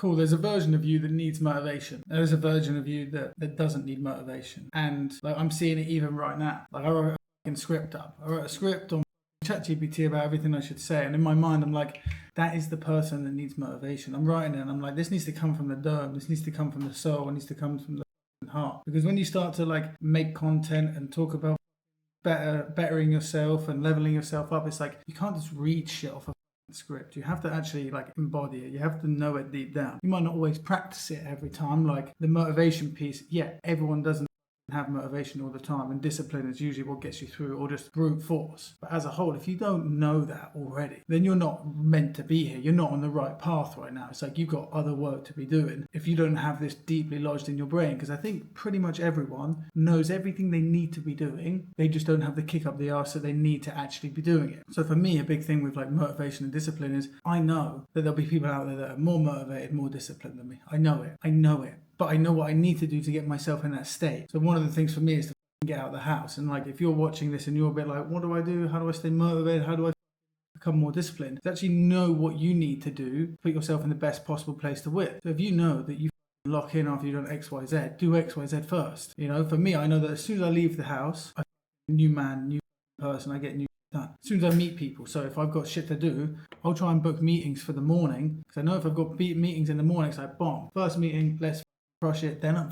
cool, there's a version of you that needs motivation. There's a version of you that doesn't need motivation. And like I'm seeing it even right now. Like I wrote a fucking script up. I wrote a script on ChatGPT about everything I should say. And in my mind, I'm like, that is the person that needs motivation. I'm writing it and I'm like, this needs to come from the dome. This needs to come from the soul. It needs to come from the heart. Because when you start to like make content and talk about bettering yourself and leveling yourself up, it's like you can't just read shit off a script. You have to actually like embody it. You have to know it deep down. You might not always practice it every time. Like the motivation piece, yeah, everyone doesn't have motivation all the time, and discipline is usually what gets you through, or just brute force. But as a whole, if you don't know that already, then you're not meant to be here. You're not on the right path right now. It's like you've got other work to be doing if you don't have this deeply lodged in your brain, because I think pretty much everyone knows everything they need to be doing. They just don't have the kick up the arse that they need to actually be doing it. So for me, a big thing with like motivation and discipline is I know that there'll be people out there that are more motivated, more disciplined than me. I know it. But I know what I need to do to get myself in that state. So one of the things for me is to get out of the house. And like if you're watching this and you're a bit like, what do I do? How do I stay motivated? How do I become more disciplined? To actually know what you need to do, put yourself in the best possible place to win. So if you know that you lock in after you've done X, Y, Z, do X, Y, Z first. You know, for me, I know that as soon as I leave the house, I'm a new man, new person, I get new done. As soon as I meet people, so if I've got shit to do, I'll try and book meetings for the morning, because I know if I've got meetings in the morning, it's like, bomb, first meeting, let's crush it, then I'm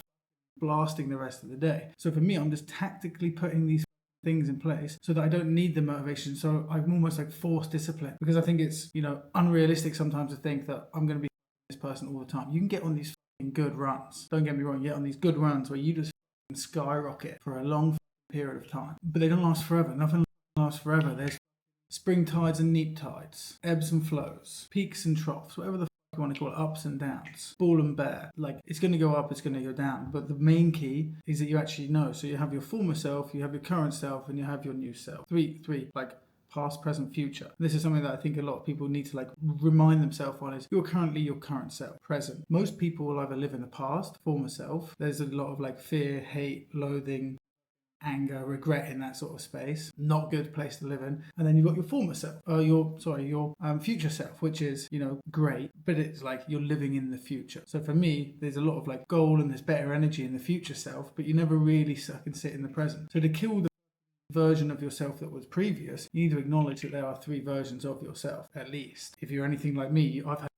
blasting the rest of the day. So for me, I'm just tactically putting these things in place so that I don't need the motivation. So I'm almost like forced discipline, because I think it's, you know, unrealistic sometimes to think that I'm going to be this person all the time. You can get on these good runs. Don't get me wrong, you get on these good runs where you just skyrocket for a long period of time, but they don't last forever. Nothing lasts forever. There's spring tides and neap tides, ebbs and flows, peaks and troughs, whatever the you want to call it, ups and downs, ball and bear. Like it's going to go up, it's going to go down, but the main key is that you actually know. So you have your former self, you have your current self, and you have your new self. Three like past, present, future. This is something that I think a lot of people need to like remind themselves on, is you're currently your current self. Present, most people will either live in the past, former self. There's a lot of like fear, hate, loathing, anger, regret in that sort of space. Not good place to live in. And then you've got your former self, your future self, which is, you know, great, but it's like you're living in the future. So for me, there's a lot of like goal and there's better energy in the future self, but you never really can sit in the present. So to kill the version of yourself that was previous, you need to acknowledge that there are 3 versions of yourself, at least. If you're anything like me, I've had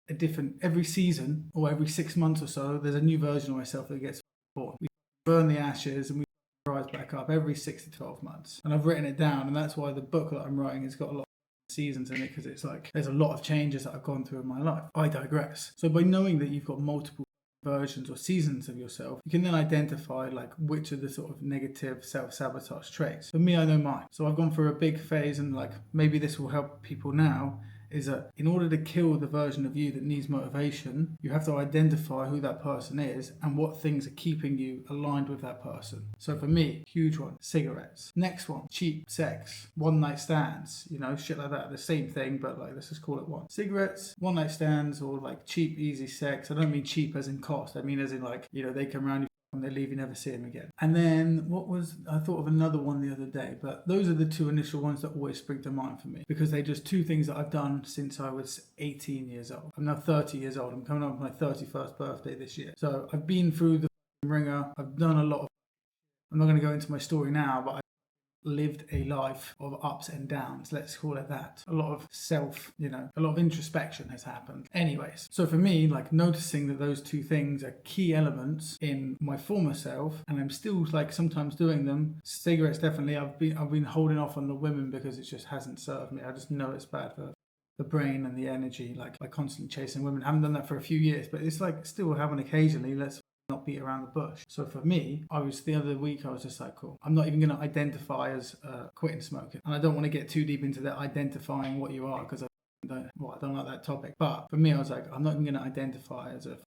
a different, every season or every 6 months or so, there's a new version of myself that gets born. We burn the ashes and we rise back up every 6 to 12 months. And I've written it down, and that's why the book that I'm writing has got a lot of seasons in it, because it's like there's a lot of changes that I've gone through in my life. I digress. So by knowing that you've got multiple versions or seasons of yourself, you can then identify like which are the sort of negative self-sabotage traits. For me, I know mine. So I've gone through a big phase, and like maybe this will help people now, is that in order to kill the version of you that needs motivation, you have to identify who that person is and what things are keeping you aligned with that person. So for me, huge one, cigarettes. Next one, cheap sex, one night stands, you know, shit like that. The same thing, but like let's just call it one. Cigarettes, one night stands, or like cheap, easy sex. I don't mean cheap as in cost. I mean as in like, you know, they come around, when they leave, you never see them again. And then I thought of another one the other day, but those are the 2 initial ones that always spring to mind for me, because they're just 2 things that I've done since I was 18 years old. I'm now 30 years old. I'm coming up with my 31st birthday this year. So I've been through the ringer. I've done a lot of, I'm not going to go into my story now, but lived a life of ups and downs, let's call it that. A lot of a lot of introspection has happened. Anyways, so for me, like noticing that those 2 things are key elements in my former self, and I'm still like sometimes doing them. Cigarettes, definitely. I've been holding off on the women because it just hasn't served me. I just know it's bad for the brain and the energy, like constantly chasing women. I haven't done that for a few years, but it's like still happen occasionally. Let's not beat around the bush. So for me, the other week I was just like, cool, I'm not even going to identify as quitting smoking, and I don't want to get too deep into that identifying what you are, because I don't like that topic. But for me, I was like, I'm not even going to identify as a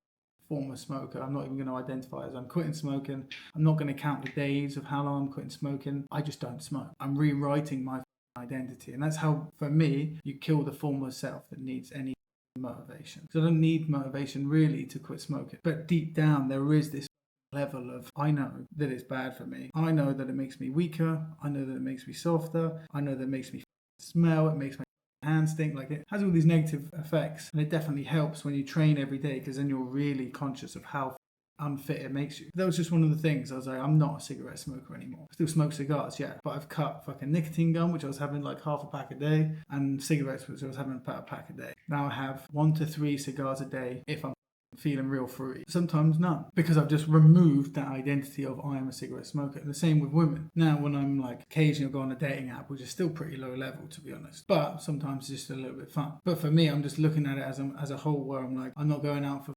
former smoker. I'm not even going to identify as I'm quitting smoking. I'm not going to count the days of how long I'm quitting smoking. I just don't smoke. I'm rewriting my identity, and that's how, for me, you kill the former self that needs any motivation. So I don't need motivation really to quit smoking, but deep down there is this level of, I know that it's bad for me. I know that it makes me weaker. I know that it makes me softer. I know that it makes me smell. It makes my hands stink, like it has all these negative effects. And it definitely helps when you train every day, because then you're really conscious of how unfit it makes you. That was just one of the things. I was like, I'm not a cigarette smoker anymore. I still smoke cigars, yeah, but I've cut fucking nicotine gum, which I was having like half a pack a day, and cigarettes, which I was having about a pack a day. Now I have 1 to 3 cigars a day if I'm feeling real free. Sometimes none, because I've just removed that identity of I am a cigarette smoker. And the same with women. Now when I'm like occasionally go on a dating app, which is still pretty low level to be honest, but sometimes it's just a little bit fun. But for me, I'm just looking at it as a whole, where I'm like, I'm not going out for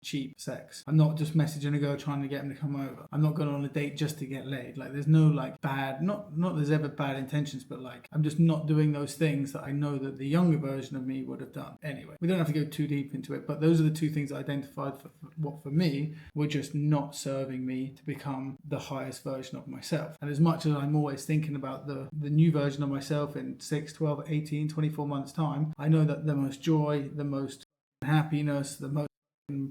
cheap sex. I'm not just messaging a girl trying to get him to come over. I'm not going on a date just to get laid. Like there's no like bad, not there's ever bad intentions, but like I'm just not doing those things that I know that the younger version of me would have done. Anyway, we don't have to go too deep into it, but those are the 2 things I identified for what for me were just not serving me to become the highest version of myself. And as much as I'm always thinking about the new version of myself in 6, 12, 18, 24 months time, I know that the most joy, the most happiness, the most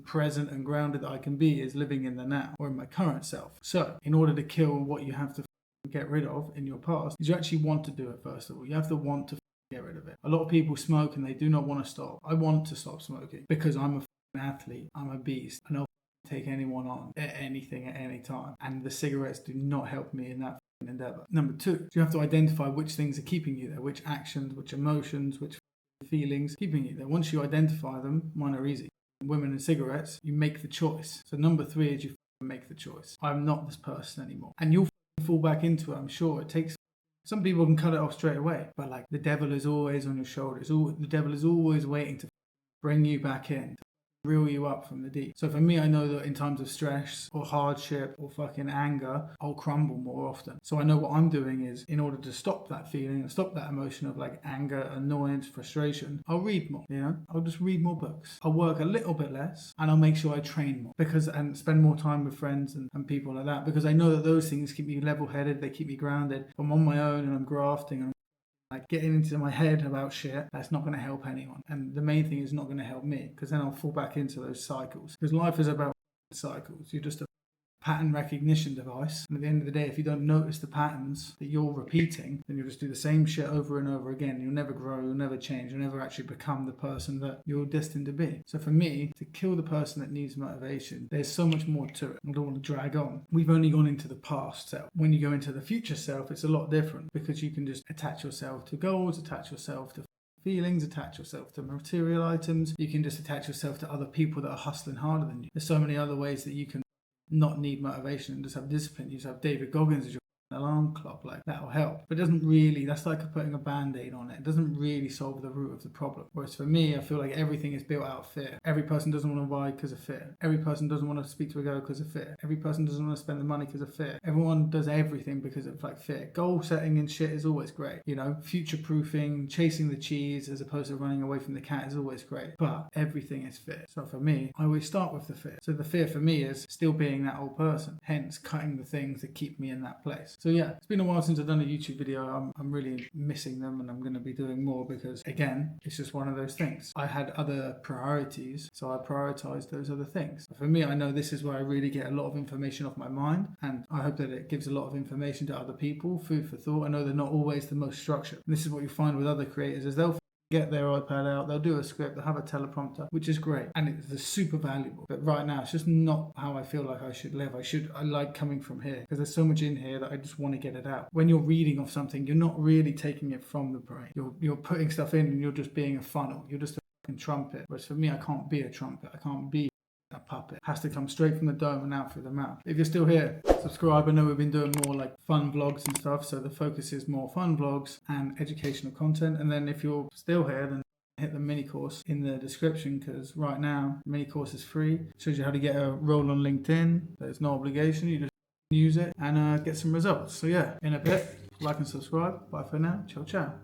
present and grounded that I can be is living in the now, or in my current self. So in order to kill what you have to get rid of in your past, is you actually want to do it. First of all, you have to want to get rid of it. A lot of people smoke and they do not want to stop. I want to stop smoking because I'm an athlete, I'm a beast, and I'll take anyone on at anything at any time, and the cigarettes do not help me in that endeavor. Number 2, you have to identify which things are keeping you there, which actions, which emotions, which feelings keeping you there. Once you identify them, mine are easy. Women and cigarettes, you make the choice. So number 3 is you make the choice. I'm not this person anymore. And you'll fall back into it, I'm sure. It takes, some people can cut it off straight away, but like the devil is always on your shoulders. The devil is always waiting to bring you back in, reel you up from the deep. So for me, I know that in times of stress or hardship or fucking anger, I'll crumble more often. So I know what I'm doing is, in order to stop that feeling and stop that emotion of like anger, annoyance, frustration, I'll read more, I'll just read more books. I'll work a little bit less, and I'll make sure I train more, and spend more time with friends and people like that, because I know that those things keep me level-headed, they keep me grounded. If I'm on my own and I'm grafting and like getting into my head about shit, that's not going to help anyone. And the main thing is not going to help me, because then I'll fall back into those cycles. Because life is about cycles. You're just a pattern recognition device. And at the end of the day, if you don't notice the patterns that you're repeating, then you'll just do the same shit over and over again. You'll never grow, you'll never change, you'll never actually become the person that you're destined to be. So for me, to kill the person that needs motivation, there's so much more to it. I don't want to drag on. We've only gone into the past self. When you go into the future self, it's a lot different, because you can just attach yourself to goals, attach yourself to feelings, attach yourself to material items. You can just attach yourself to other people that are hustling harder than you. There's so many other ways that you can not need motivation and just have discipline. You just have David Goggins as your alarm clock, like that'll help. But it doesn't really, that's like putting a band-aid on it. It doesn't really solve the root of the problem. Whereas for me, I feel like everything is built out of fear. Every person doesn't want to buy because of fear. Every person doesn't want to speak to a girl because of fear. Every person doesn't want to spend the money because of fear. Everyone does everything because of like fear. Goal setting and shit is always great. Future proofing, chasing the cheese as opposed to running away from the cat is always great. But everything is fear. So for me, I always start with the fear. So the fear for me is still being that old person. Hence cutting the things that keep me in that place. So yeah, it's been a while since I've done a YouTube video. I'm really missing them, and I'm going to be doing more, because again, it's just one of those things. I had other priorities, so I prioritized those other things. For me, I know this is where I really get a lot of information off my mind, and I hope that it gives a lot of information to other people, food for thought. I know they're not always the most structured. And this is what you find with other creators, is they'll get their iPad out, they'll do a script, they'll have a teleprompter, which is great, and it's super valuable. But right now, it's just not how I feel like I should live. I like coming from here, because there's so much in here that I just want to get it out. When you're reading off something, you're not really taking it from the brain. You're putting stuff in, and you're just being a funnel. You're just a fucking trumpet. Whereas for me, I can't be a trumpet. I can't be a puppet. It has to come straight from the dome and out through the mouth. If you're still here, subscribe. I know we've been doing more like fun vlogs and stuff, so the focus is more fun vlogs and educational content. And then if you're still here, then hit the mini course in the description, because right now the mini course is free. It shows you how to get a role on LinkedIn. There's no obligation. You just use it and get some results. So yeah, in a bit, like and subscribe. Bye for now. Ciao, ciao.